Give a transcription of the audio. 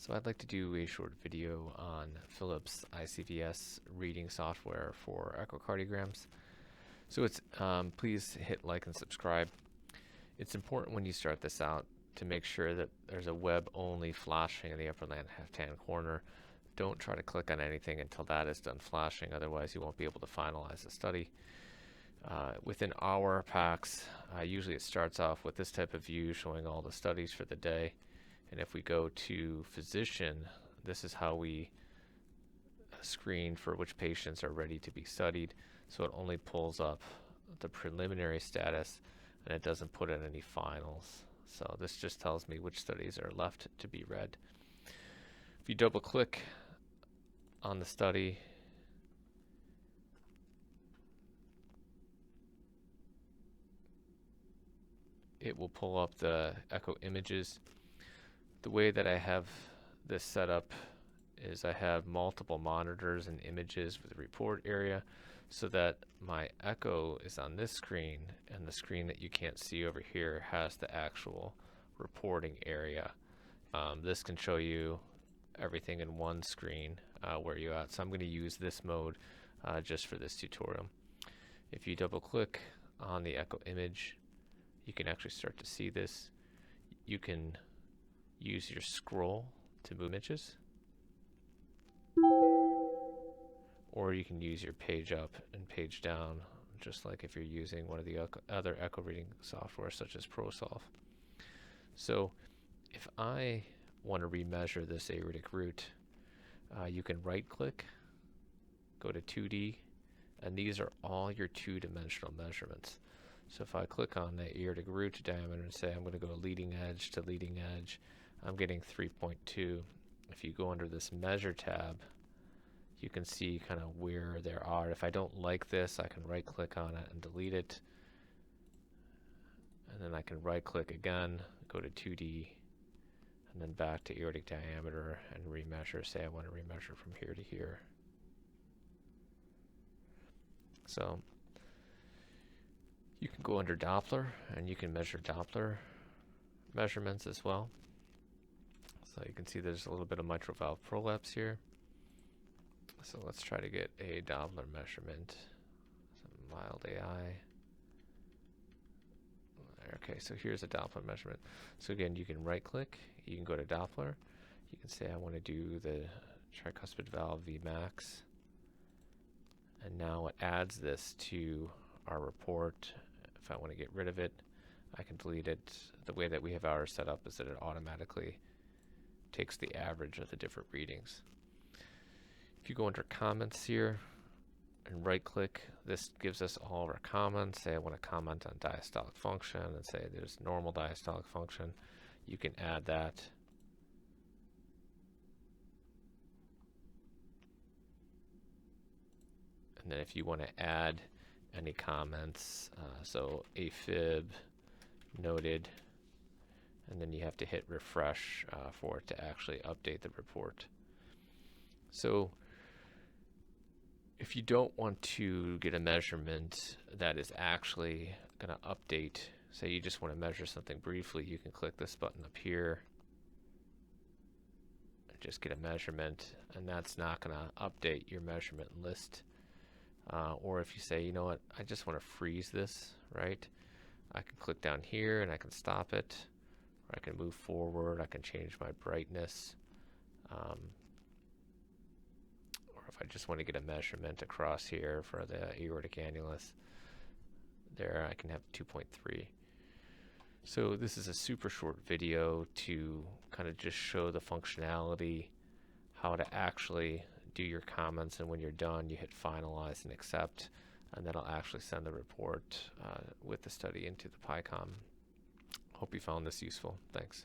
So I'd like to do a short video on Phillips ICVS reading software for echocardiograms. So it's please hit like and subscribe. It's important when you start this out to make sure that there's a web only flashing in the upper left-hand corner. Don't try to click on anything until that is done flashing, otherwise you won't be able to finalize the study. Within our packs, usually it starts off with this type of view showing all the studies for the day. And if we go to physician, this is how we screen for which patients are ready to be studied. So it only pulls up the preliminary status and it doesn't put in any finals. So this just tells me which studies are left to be read. If you double click on the study, it will pull up the echo images. The way that I have this set up is I have multiple monitors and images with a report area so that my echo is on this screen and the screen that you can't see over here has the actual reporting area. This can show you everything in one screen where you're at. So I'm going to use this mode just for this tutorial. If you double click on the echo image, you can actually start to see this. You can use your scroll to move images, or you can use your page up and page down, just like if you're using one of the other echo reading software such as ProSolve. So if I want to remeasure this aortic root, you can right click, go to 2D, and these are all your two-dimensional measurements. So if I click on the aortic root diameter and say I'm going to go leading edge to leading edge, I'm getting 3.2. If you go under this measure tab, you can see kind of where there are. If I don't like this, I can right click on it and delete it. And then I can right click again, go to 2D, and then back to aortic diameter and remeasure. Say I want to remeasure from here to here. So you can go under Doppler and you can measure Doppler measurements as well. So you can see there's a little bit of mitral valve prolapse here. So let's try to get a Doppler measurement. Some mild AI. Okay, so here's a Doppler measurement. So again, you can right click, you can go to Doppler, you can say I want to do the tricuspid valve Vmax, and now it adds this to our report. If I want to get rid of it, I can delete it. The way that we have ours set up is that it automatically takes the average of the different readings. If you go under comments here and right click, this gives us all of our comments. Say I want to comment on diastolic function and say there's normal diastolic function. You can add that. And then if you want to add any comments, so AFib noted, and then you have to hit refresh for it to actually update the report. So if you don't want to get a measurement that is actually going to update, say you just want to measure something briefly, you can click this button up here and just get a measurement, and that's not going to update your measurement list. Or if you say, you know what, I just want to freeze this, right? I can click down here and I can stop it, or I can move forward, I can change my brightness. Or if I just want to get a measurement across here for the aortic annulus, there I can have 2.3. So this is a super short video to kind of just show the functionality, how to actually do your comments, and when you're done you hit finalize and accept, and that'll actually send the report with the study into the PyCom. Hope you found this useful. Thanks.